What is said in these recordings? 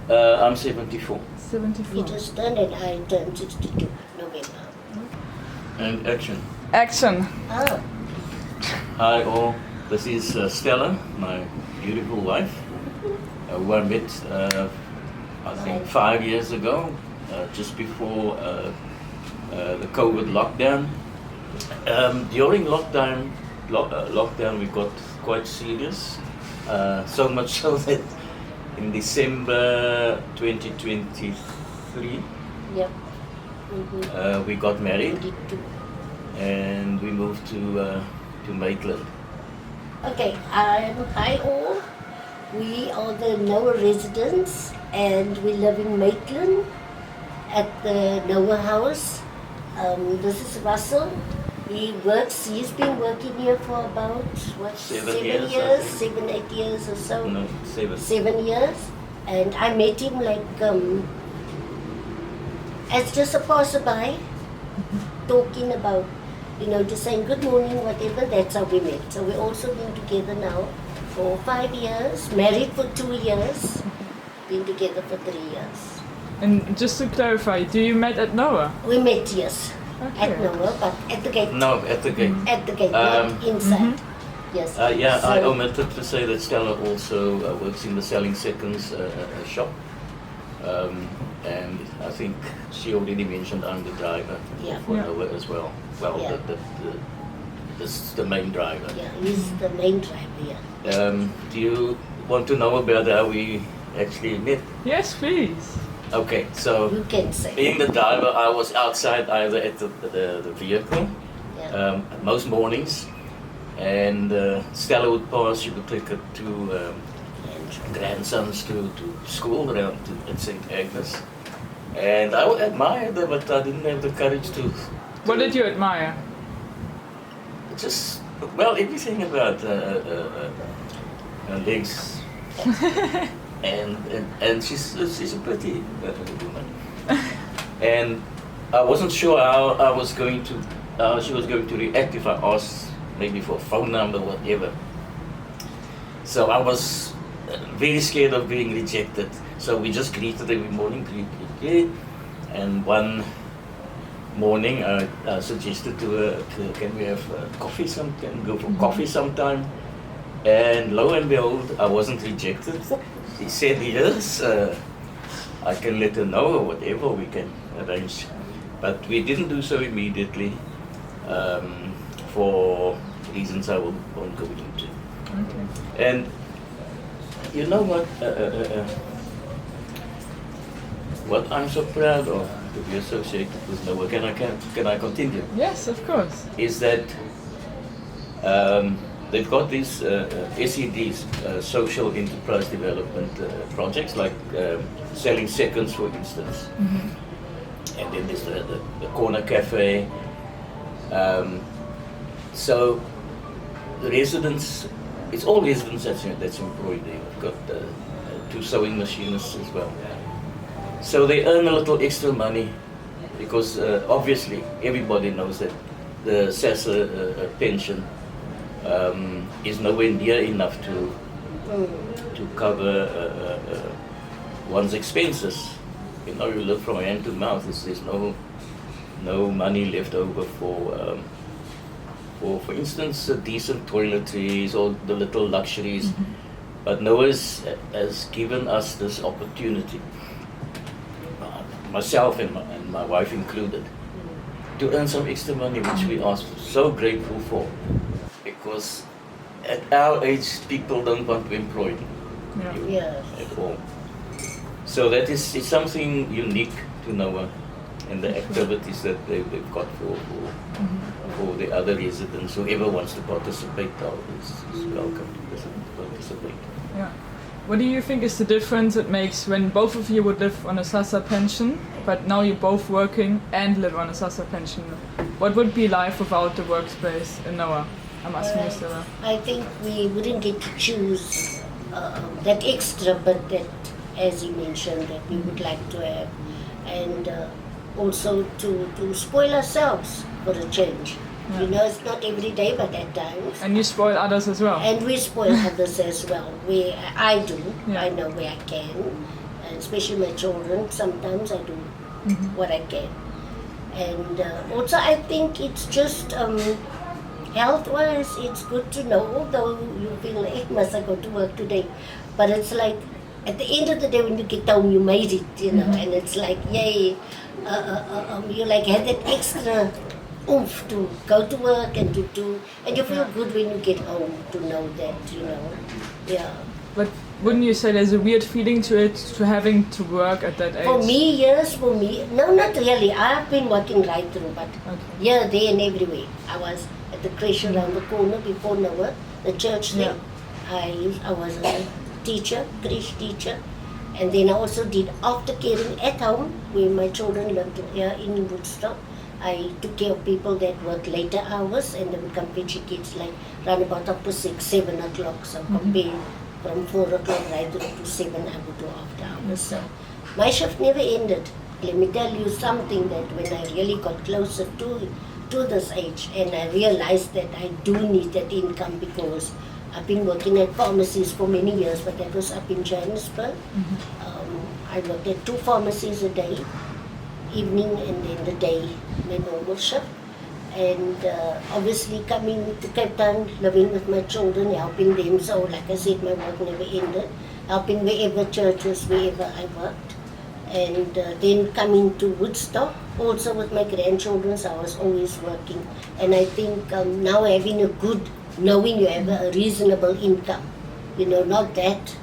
I'm 74. 74. You just turned and I turned 62 November. And action. Action. Ah, Hi all, this is Stella, my beautiful wife, who I met I think 5 years ago, just before the COVID lockdown. During lockdown we got quite serious, so much so that in December 2023 yep. we got married 22. and we moved to Maitland. Okay, hi all. We are the Noah residents and we live in Maitland at the Noah house. This is Russell. He's been working here for about, what, 7 years, I think. 7, 8 years or so. No, 7. 7 years. And I met him like, as just a passerby, talking about, just saying good morning, whatever, that's how we met. So we've also been together now for 5 years, married for 2 years, been together for 3 years. And just to clarify, do you met at Noah? We met, yes, Okay. at Noah, but at the gate. No, at the gate. At the gate, not inside. Yes. Yeah, I So- omitted to say that Stella also works in the Selling Seconds shop. And I think she already mentioned I'm the driver Yeah. for Yeah. Noah as well. Well, Yeah. this is the main driver. Yeah, he's the main driver, yeah. Do you want to know about how we actually met? Yes, please. Okay, so You can say. being the driver, I was outside either at the vehicle Yeah. most mornings, and Stella would pass. She would take her two grandsons to school around at St. Agnes, and I would admire them, but I didn't have the courage to. What did you admire? Just everything about her legs, and she's a pretty woman, and I wasn't sure how she was going to react if I asked maybe for a phone number, whatever. So I was very scared of being rejected. So we just greeted every morning, greet. And one morning I suggested to her, can we have coffee can go for coffee sometime? And lo and behold, I wasn't rejected. She said yes, I can let her know or whatever, we can arrange. But we didn't do so immediately for reasons I won't go into. Okay. And you know what I'm so proud of to be associated with Noah, can I continue? Yes, of course. Is that they've got these SEDs, social enterprise development projects, like Selling Seconds, for instance. And then there's the corner cafe. So the residents, it's all residents that's employed there. We've got 2 sewing machinists as well. So they earn a little extra money because obviously everybody knows that the SASSA pension is nowhere near enough to cover one's expenses. You live from hand to mouth. There's no money left over for instance, decent toiletries or the little luxuries. But Noah has given us this opportunity, myself and my wife included, to earn some extra money, which we are so grateful for, because at our age people don't want to employ you Yes. at all. So it's something unique to Noah and the activities that they've got for the other residents. Whoever wants to participate is welcome to participate. Yeah. What do you think is the difference it makes when both of you would live on a SASSA pension, but now you're both working and live on a SASSA pension? What would be life without the workspace in Noah? I'm asking you, Stella. I think we wouldn't get to choose that extra, but that, as you mentioned, that we would like to have, and also to spoil ourselves for a change. Yeah. It's not every day, but at times. And you spoil others as well. And we spoil others as well. I do. Yeah. I know where I can. and especially my children. Sometimes I do what I can. And also I think it's just health-wise, it's good to know, although you feel like, must I go to work today? But it's like, at the end of the day, when you get home, you made it, you know, and it's like, yay, you like had that extra oomph to go to work and to do, and you feel good when you get home to know that, you know, yeah. But wouldn't you say there's a weird feeling to it, to having to work at that age? For me, yes, for me, no, not really. I've been working right through, but here, there, and everywhere. I was at the creche around the corner before Noah, the church there. I was a teacher, creche teacher, and then I also did aftercaring at home when my children lived here in Woodstock. I took care of people that work later hours, and they would come fetch kids like round about up to 6, 7 o'clock. So compare from 4 o'clock right through to 7, I would do after hours. So my shift never ended. Let me tell you something, that when I really got closer to this age, and I realized that I do need that income, because I've been working at pharmacies for many years, but that was up in Johannesburg. I worked at 2 pharmacies a day, evening and then the day, my normal shift. And obviously coming to Cape Town, living with my children, helping them. So like I said, my work never ended. Helping wherever churches, wherever I worked. And then coming to Woodstock, also with my grandchildren, so I was always working. And I think now having a good, knowing you have a reasonable income, you know, not that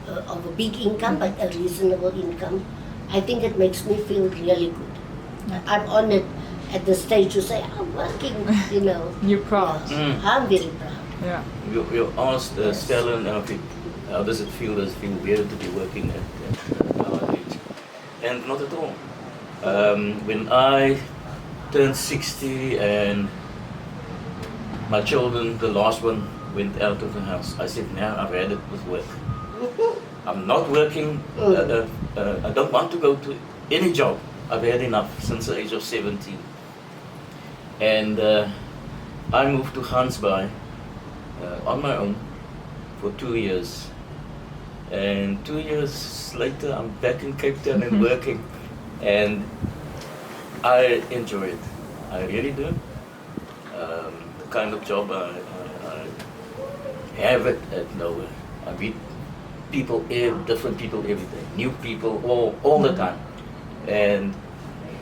of a big income, but a reasonable income, I think it makes me feel really good. I'm honored at the stage to say, I'm working, you know. You're proud. Yeah. I'm very proud. Yeah. You asked Stella and Russel, how does it feel? Does it feel weird to be working at our age? And not at all. When I turned 60 and my children, the last one, went out of the house, I said, now I've had it with work. I'm not working. I don't want to go to any job. I've had enough since the age of 17. And I moved to Gansbaai on my own for 2 years. And 2 years later, I'm back in Cape Town and working. And I enjoy it. I really do. The kind of job I have it at nowhere. I meet people, different people every day, new people all the time. And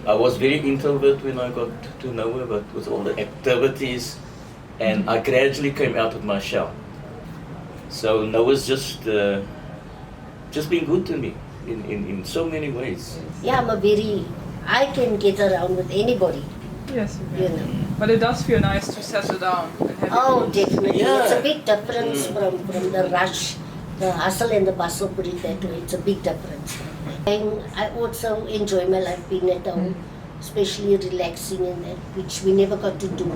I was very introvert when I got to Noah, but with all the activities, and I gradually came out of my shell. So Noah's just been good to me in so many ways. Yeah, I can get around with anybody. Yes, you know. But it does feel nice to settle down and have Oh, your definitely. Yeah. It's a big difference from the rush, the hustle and the bustle, put it that way. It's a big difference. And I also enjoy my life being at home, especially relaxing and that, which we never got to do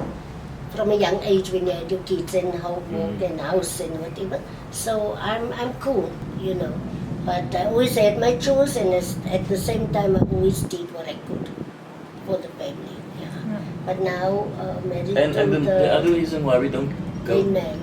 from a young age when you had your kids and homework and house and whatever. So I'm cool, you know. But I always had my chores, and at the same time I always did what I could for the family. Yeah. But now married And to the other reason why we don't go. main man.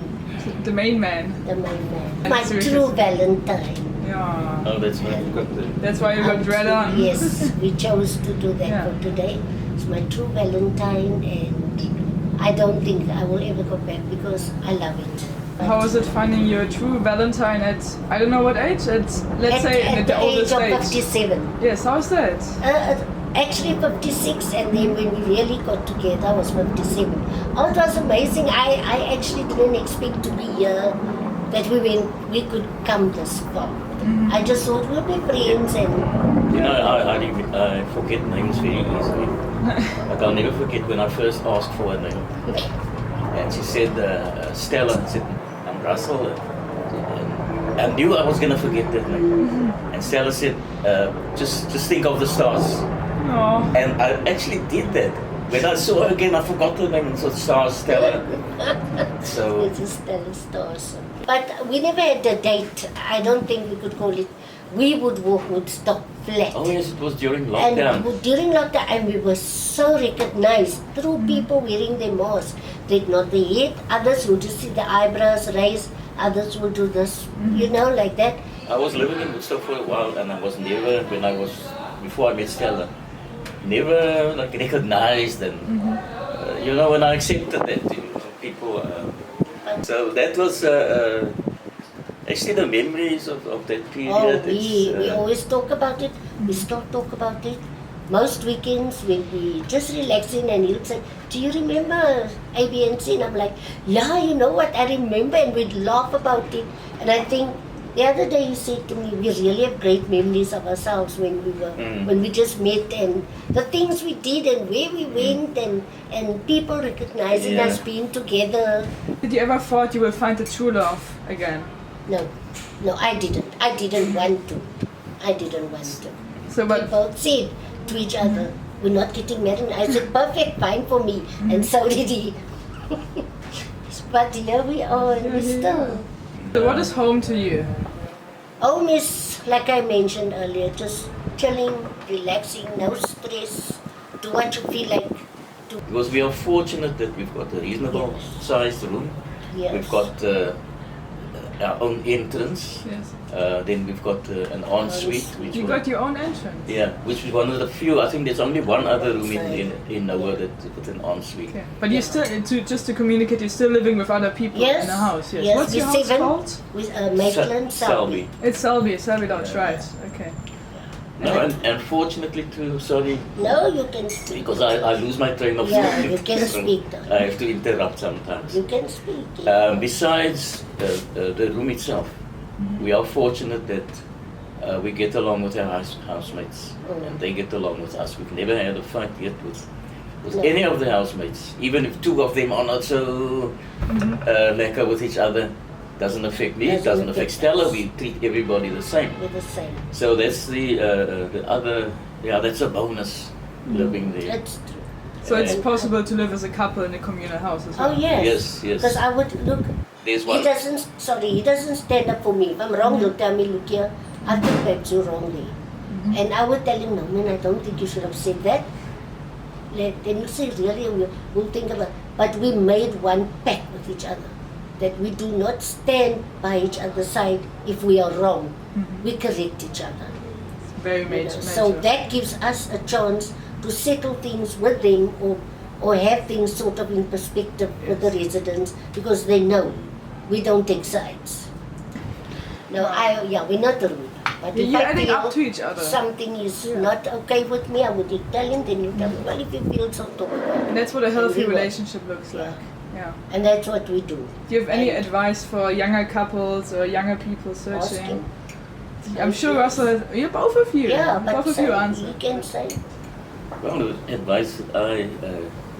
the main man. The main man. And My so true it's- Valentine. Yeah. Oh, that's why we got the. That's why you got red on. Yes, we chose to do that Yeah. for today. It's my true Valentine, and I don't think I will ever go back because I love it. How was it finding your true Valentine at, I don't know what age, let's say at at the the age oldest of age? 57. Yes, how's that? Actually 56, and then when we really got together I was 57. Oh, it was amazing. I actually didn't expect to be here, that we could come this far. I just thought we'd be friends and... You know, I forget names very easily. But I'll never forget when I first asked for a name. And she said, Stella. I said, I'm Russel. And I knew I was going to forget that name. And Stella said, just think of the stars. Aww. And I actually did that. When I saw her again, I forgot her name. So Stars, Stella. So It's a Stella Stars. But we never had a date. I don't think we could call it. We would walk Woodstock flat. oh yes, it was during lockdown. And during lockdown, and we were so recognized through people wearing their masks. They'd nod their head, others would just see the eyebrows raised, others would do this, you know, like that. I was living in Woodstock for a while, and I was never, before I met Stella, never like recognized, and when I accepted that, people. So that was actually the memories of that period. Oh, we always talk about it. We still talk about it. Most weekends when we just relaxing, and he'll say, "Do you remember A, B, and C?" And I'm like, "Yeah, you know what? I remember," and we'd laugh about it. And I think the other day he said to me, "We really have great memories of ourselves when we just met, and the things we did, and where we went, and people recognizing us being together." Did you ever thought you will find the true love again? No, I didn't. I didn't want to. So, but People said to each other, "We're not getting married." I said, "Perfect, fine for me," and so did he. But here we are, and we still. So what is home to you? Home is, like I mentioned earlier, just chilling, relaxing, no stress, do what you feel like. Because we are fortunate that we've got a reasonable sized room. Yes. We've got our own entrance. Yes. Then we've got an ensuite. You got your own entrance? Yeah, which is one of the few. I think there's only one other room in Noah with an ensuite. Okay. But you still, just to communicate, you're still living with other people in the house? Yes. Yes. What's your house called? With Maitland, Selby. It's Selby Lodge, right? Okay. No, and fortunately too, sorry. No, you can speak. Because I lose my train of thought. Yeah, you can speak. I have to interrupt sometimes. You can speak. Besides the room itself, we are fortunate that we get along with our housemates, and they get along with us. We've never had a fight yet with any of the housemates, even if two of them are not so lekker with each other. Doesn't affect me, it doesn't affect Stella. We treat everybody the same. We're the same. So that's the other, that's a bonus living there. That's true. So it's possible to live as a couple in a communal house as well? Oh yes. Yes. Because I would look. There's one. He doesn't stand up for me. If I'm wrong, he'll tell me, "Look here, I think perhaps you're wrong there." And I would tell him, "No, man, I don't think you should have said that." Then you say, "Really?" We'll think about it. But we made one pact with each other, that we do not stand by each other's side if we are wrong. We correct each other. Very major. So that gives us a chance to settle things with them, or have things sort of in perspective with the residents, because they know we don't take sides. No, we're not rude. But if you're I adding feel up to each other. something is not okay with me, I would tell him, then you tell me, "Well, if you feel so, talk about it." And that's what a healthy we work. relationship looks like. Yeah. And that's what we do. Do you have any advice for younger couples or younger people searching? Ask him. I'm sure Russell, both of you. Yeah, but both of you answer. you can say. Well, the advice that I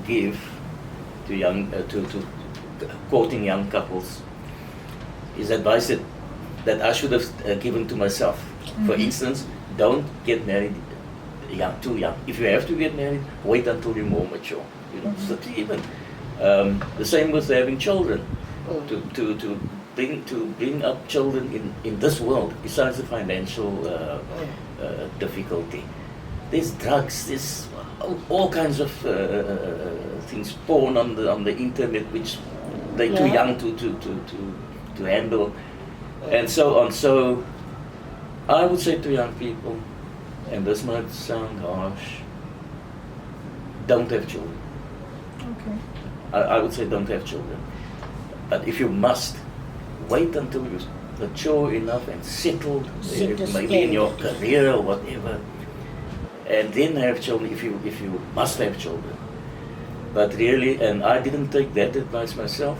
give to to quoting young couples is advice that I should have given to myself. For instance, don't get married too young. If you have to get married, wait until you're more mature. So even the same with having children. To bring up children in this world, besides the financial difficulty, there's drugs, there's all kinds of things porn on the internet which they're too young to handle, and so on. So I would say to young people, and this might sound harsh, don't have children. Okay. I would say don't have children. But if you must, wait until you're mature enough and settled, maybe in your career or whatever, and then have children if you must have children. But really, and I didn't take that advice myself,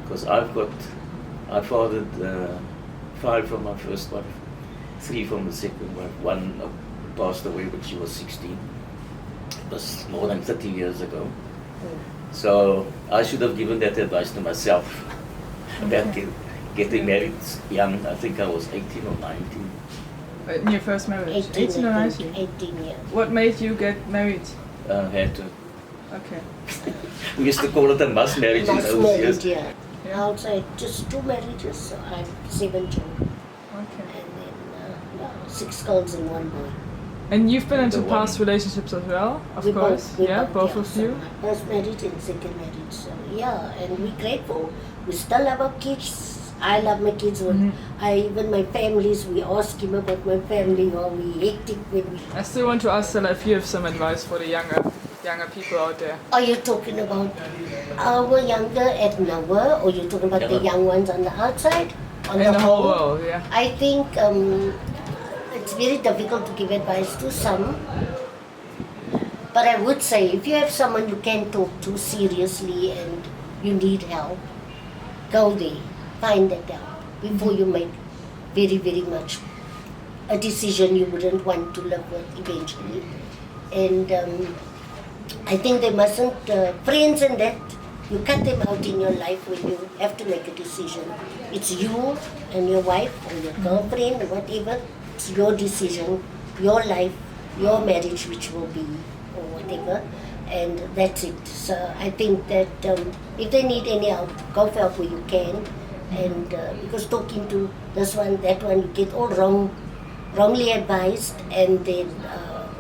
because I fathered 5 from my first wife, 3 from the second wife. One passed away when she was 16. It was more than 30 years ago. So I should have given that advice to myself about getting married young. I think I was 18 or 19. In your first marriage? 18 or 19? 18 years. What made you get married? Had to. Okay. We used to call it a mass marriage in Mass those marriage, years. yeah. And I also had just 2 marriages, so I have 7 children. Okay. And then 6 girls and 1 boy. And you've been into The past relationships as well, of We course. Both of so you. my first marriage and second marriage. So yeah, and we're grateful. We still have our kids. I love my kids. Even my families, we ask him about my family, or we hectic when we... I still want to ask Stella if you have some advice for the younger people out there. Are you talking about our younger at Noah, or you're talking about the young ones on the outside? On In the whole world, yeah. I think it's very difficult to give advice to some. But I would say, if you have someone you can talk to seriously and you need help, go there, find that help before you make very, very much a decision you wouldn't want to live with eventually. And I think they mustn't, friends and that, you cut them out in your life when you have to make a decision. It's you and your wife or your girlfriend or whatever. It's your decision, your life, your marriage, which will be, or whatever. And that's it. So I think that if they need any help, go for help where you can. And because talking to this one, that one, you get all wrongly advised. And then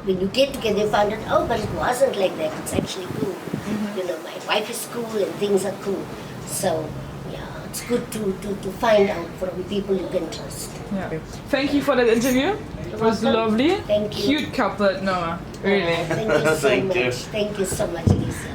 when you get together, you find out, oh, but it wasn't like that. It's actually cool. You know, my wife is cool and things are cool. So yeah, it's good to find out from people you can trust. Yeah. Thank you for that interview. It was lovely. Thank you. Cute couple, Noah. Really. Thank you so Thank much. you. Thank you so much, Lisa.